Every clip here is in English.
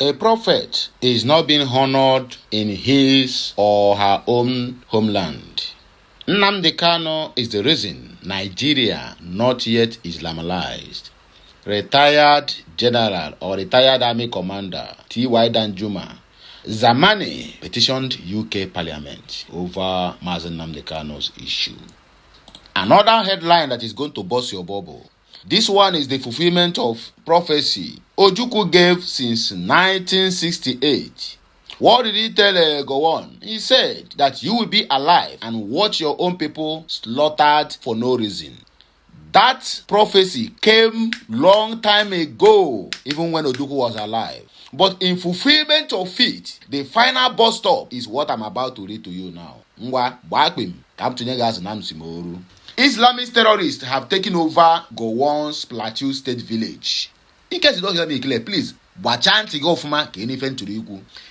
A prophet is not being honored in his or her own homeland. Nnamdi Kanu is the reason Nigeria not yet Islamized. Retired General or retired Army Commander T.Y. Danjuma Zamani petitioned UK Parliament over Mazen Nnamdi Kanu's issue. Another headline that is going to burst your bubble. This one is the fulfillment of prophecy OJUKWU gave since 1968. What did he tell GOWON? He said that you will be alive and watch your own people slaughtered for no reason. That prophecy came long time ago, even when OJUKWU was alive. But in fulfillment of it, the final bus stop is what I'm about to read to you now. Islamist terrorists have taken over GOWON's Plateau State village. In case you don't hear me clear, please.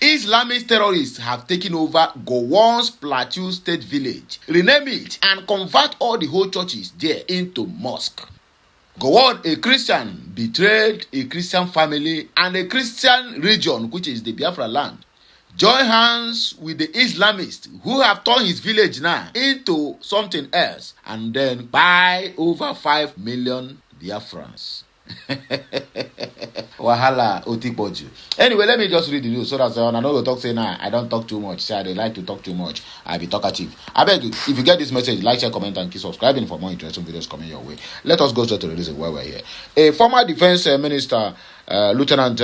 Islamist terrorists have taken over GOWON's Plateau State village, rename it, and convert all the whole churches there into mosque. GOWON, a Christian, betrayed a Christian family and a Christian region, which is the Biafra land. Join hands with the Islamists who have turned his village now into something else and then buy over 5 million Biafrans. Wahala Otikboju. Anyway, let me just read the news so that I know we talk say now. I don't talk too much. Say I like to talk too much. I be talkative. I beg you, if you get this message, like, share, comment, and keep subscribing for more interesting videos coming your way. Let us go straight to the reason why we're here. A former defense minister, Lieutenant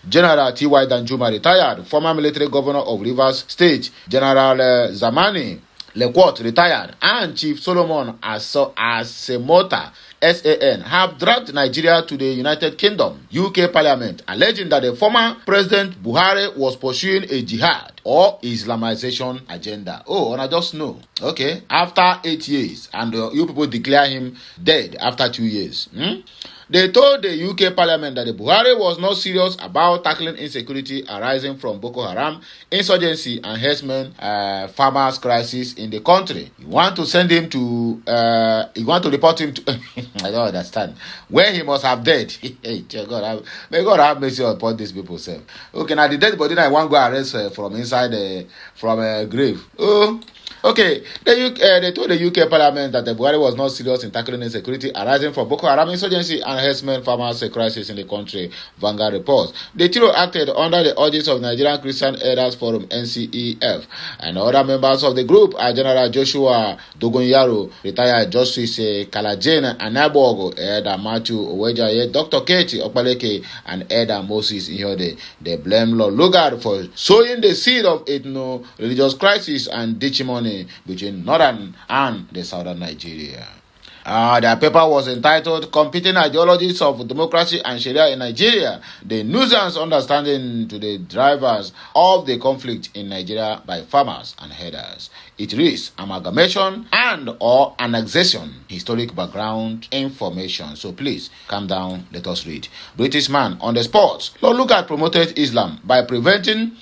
General T.Y. Danjuma, retired. Former military governor of Rivers State, General Zamani Lekwot, retired, and Chief Solomon Asemota SAN have dragged Nigeria to the United Kingdom, UK Parliament, alleging that the former President Buhari was pursuing a jihad or Islamization agenda. Oh, and I just know. Okay, after 8 years, and you people declare him dead after 2 years. They told the UK Parliament that the Buhari was not serious about tackling insecurity arising from Boko Haram, insurgency, and herdsmen farmers crisis in the country. You want to send him to, you want to report him to, I don't understand, where he must have dead. Hey, God, may God have mercy upon these people, sir. Okay, now the dead body I want to go arrest from inside, from a grave. Oh. Okay, they told the UK Parliament that the Buhari was not serious in tackling insecurity arising from Boko Haram insurgency and herdsmen farmers crisis in the country, Vanguard reports. The trio acted under the urgings of Nigerian Christian Elders Forum (NCEF), and other members of the group are General Joshua Dogonyaro, retired Justice Kalajene Anabogo, Elder Matthew Owejaye, Dr. Katie Okpaleke, and Elder Moses Inyode. They blame Lord Lugard for sowing the seed of ethno-religious crisis and ditching between northern and the southern Nigeria. Their paper was entitled Competing Ideologies of Democracy and Sharia in Nigeria, the nuisance understanding to the drivers of the conflict in Nigeria by farmers and herders. It reads amalgamation and or annexation, historic background information. So please, calm down, let us read. British man on the spot. Lord Lugard promoted Islam by preventing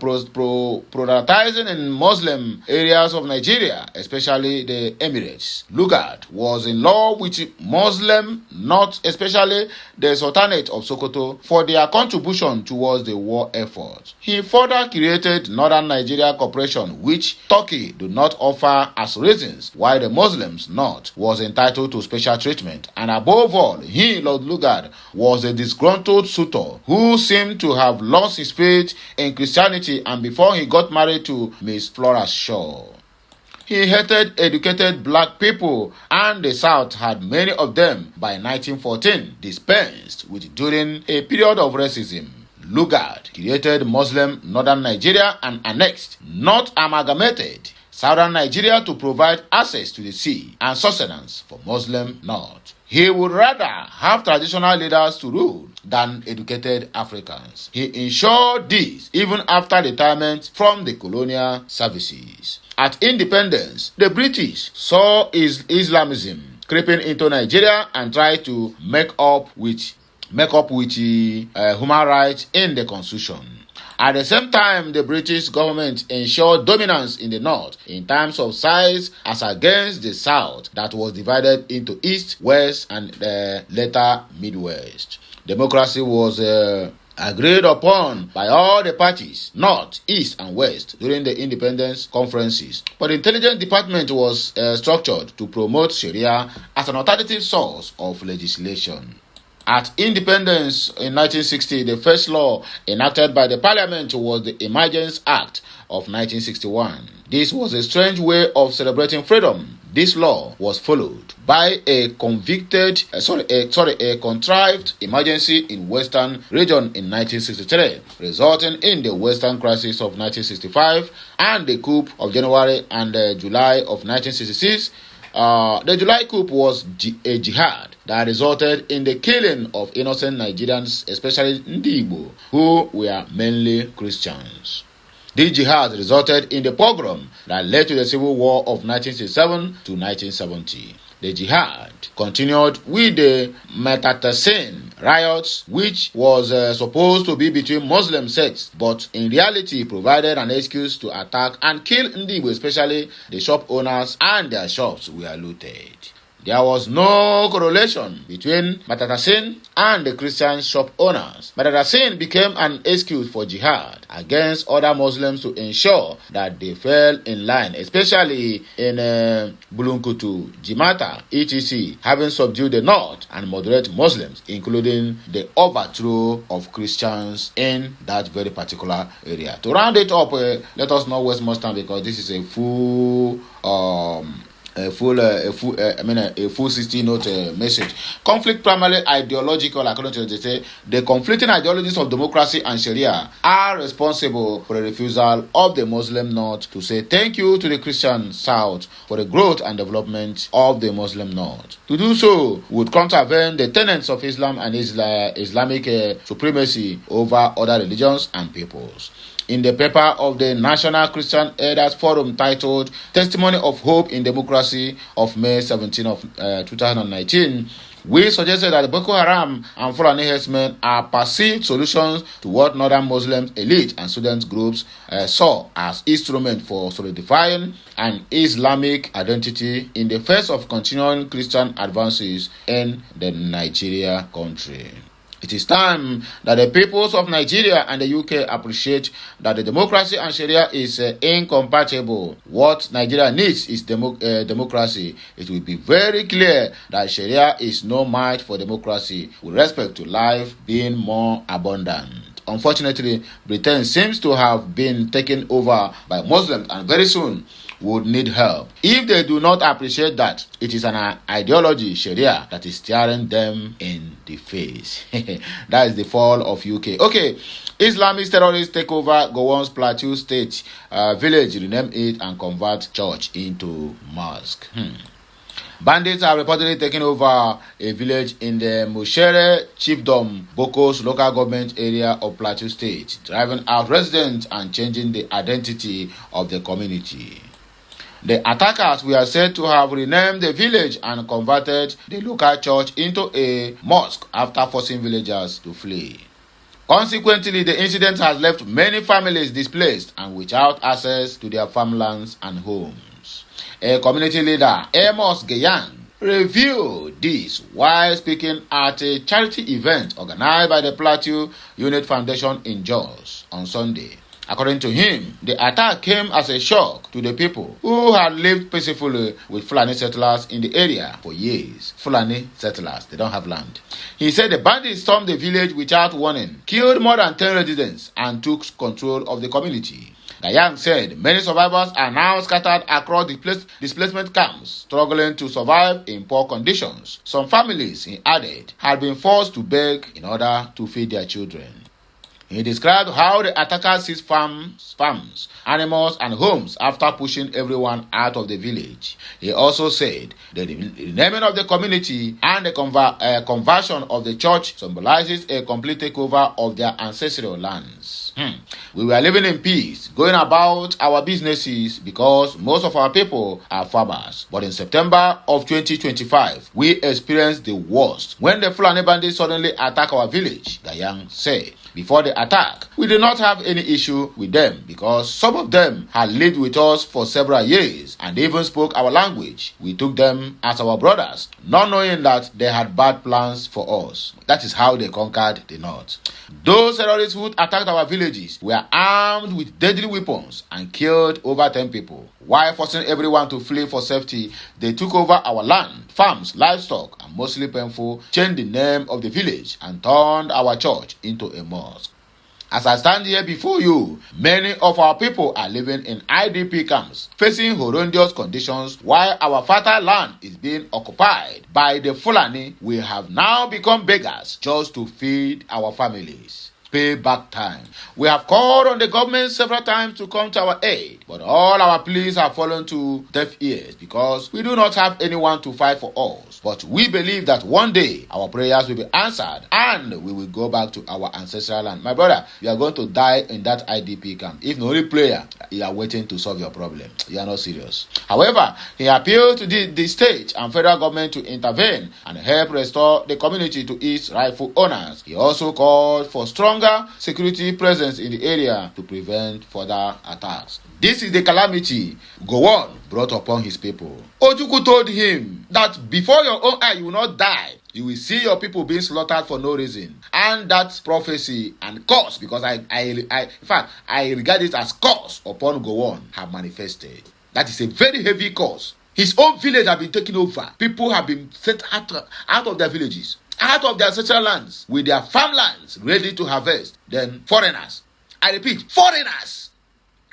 proselytizing in Muslim areas of Nigeria, especially the Emirates. Lugard was in law with Muslim, not especially the Sultanate of Sokoto, for their contribution towards the war effort. He further created Northern Nigeria Corporation, which Turkey do not offer as reasons why the Muslims North was entitled to special treatment. And above all, he, Lord Lugard, was a disgruntled suitor who seemed to have lost his faith in Christianity and before he got married to Miss Flora Shaw. He hated educated black people, and the South had many of them by 1914 dispensed with during a period of racism. Lugard created Muslim Northern Nigeria and annexed, not amalgamated, Southern Nigeria to provide access to the sea and sustenance for Muslim North. He would rather have traditional leaders to rule than educated Africans. He ensured this even after retirement from the colonial services. At independence, the British saw Islamism creeping into Nigeria and tried to make up with human rights in the constitution. At the same time, the British government ensured dominance in the north in terms of size as against the south that was divided into east, west, and later midwest. Democracy was agreed upon by all the parties, North, East, and West, during the independence conferences. But the Intelligence Department was structured to promote Sharia as an alternative source of legislation. At independence in 1960, the first law enacted by the Parliament was the Emergence Act of 1961. This was a strange way of celebrating freedom. This law was followed by a contrived emergency in Western region in 1963, resulting in the Western Crisis of 1965 and the coup of January and July of 1966. The July coup was a jihad that resulted in the killing of innocent Nigerians, especially Ndibo, who were mainly Christians. This jihad resulted in the pogrom that led to the civil war of 1967 to 1970. The jihad continued with the Metatassin riots, which was supposed to be between Muslim sects, but in reality provided an excuse to attack and kill Ndibo, especially the shop owners, and their shops were looted. There was no correlation between Metatassin and the Christian shop owners. Metatassin became an excuse for jihad against other Muslims to ensure that they fell in line, especially in Bulunkutu, Jimata, etc., having subdued the North and moderate Muslims, including the overthrow of Christians in that very particular area. To round it up, let us not waste much time because this is a full 60-note message. Conflict primarily ideological, according to they say, the conflicting ideologies of democracy and Sharia are responsible for the refusal of the Muslim North to say thank you to the Christian South for the growth and development of the Muslim North. To do so would contravene the tenets of Islam and Islamic supremacy over other religions and peoples. In the paper of the National Christian Elders Forum titled Testimony of Hope in Democracy of May 17 of 2019, we suggested that Boko Haram and Fulani herdsmen are perceived solutions to what northern Muslim elite and student groups saw as instruments for solidifying an Islamic identity in the face of continuing Christian advances in the Nigeria country. It is time that the peoples of Nigeria and the UK appreciate that the democracy and Sharia is incompatible. What Nigeria needs is democracy. It will be very clear that Sharia is no match for democracy with respect to life being more abundant. Unfortunately, Britain seems to have been taken over by Muslims and very soon would need help. If they do not appreciate that, it is an ideology, Sharia, that is staring them in the face. That is the fall of UK. Okay, Islamist terrorists take over GOWON's Plateau State village, rename it and convert church into mosque. Bandits are reportedly taking over a village in the Mushere Chiefdom, Boko's local government area of Plateau State, driving out residents and changing the identity of the community. The attackers were said to have renamed the village and converted the local church into a mosque after forcing villagers to flee. Consequently, the incident has left many families displaced and without access to their farmlands and homes. A community leader, Amos Geyang, revealed this while speaking at a charity event organized by the Plateau Unit Foundation in Jos on Sunday. According to him, the attack came as a shock to the people who had lived peacefully with Fulani settlers in the area for years. Fulani settlers, they don't have land. He said the bandits stormed the village without warning, killed more than 10 residents, and took control of the community. Gayang said many survivors are now scattered across the displacement camps, struggling to survive in poor conditions. Some families, he added, had been forced to beg in order to feed their children. He described how the attackers seized farms, animals, and homes after pushing everyone out of the village. He also said the renaming of the community and the conversion of the church symbolizes a complete takeover of their ancestral lands. We were living in peace, going about our businesses because most of our people are farmers. But in September of 2025, we experienced the worst when the Fulani bandits suddenly attacked our village, Gayang said. Before the attack, we did not have any issue with them because some of them had lived with us for several years and even spoke our language. We took them as our brothers, not knowing that they had bad plans for us. That is how they conquered the north. Those terrorists who attacked our villages were armed with deadly weapons and killed over 10 people. While forcing everyone to flee for safety, they took over our land, farms, livestock, and mostly painful, changed the name of the village and turned our church into a mosque. As I stand here before you, many of our people are living in IDP camps, facing horrendous conditions while our fertile land is being occupied by the Fulani. We have now become beggars just to feed our families. Payback time. We have called on the government several times to come to our aid, but all our pleas have fallen to deaf ears because we do not have anyone to fight for us. But we believe that one day our prayers will be answered and we will go back to our ancestral land. My brother, you are going to die in that IDP camp. If no only prayer, you are waiting to solve your problem. You are not serious. However, he appealed to the state and federal government to intervene and help restore the community to its rightful owners. He also called for stronger security presence in the area to prevent further attacks. This is the calamity GOWON brought upon his people. OJUKWU told him that before your own eye you will not die. You will see your people being slaughtered for no reason. And that prophecy and curse, because I regard it as curse upon GOWON, have manifested. That is a very heavy curse. His own village have been taken over. People have been sent out of their villages, out of their ancestral lands, with their farmlands ready to harvest. Then foreigners, I repeat, foreigners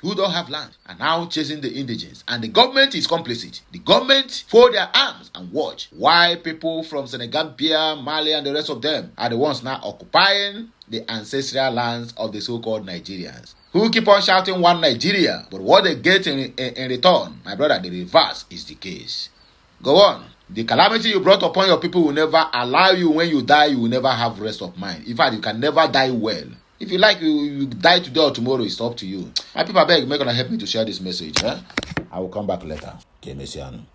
who don't have land are now chasing the indigents, and the government is complicit. The government fold their arms and watch why people from Senegal, Mali, and the rest of them are the ones now occupying the ancestral lands of the so-called Nigerians, who keep on shouting one Nigeria, but what they get in return, my brother, the reverse is the case. GOWON. The calamity you brought upon your people will never allow you. When you die, you will never have rest of mind. In fact, you can never die well. If you like, you die today or tomorrow, it's up to you. My people, I beg, make gonna help me to share this message. I will come back later. Okay, Messian.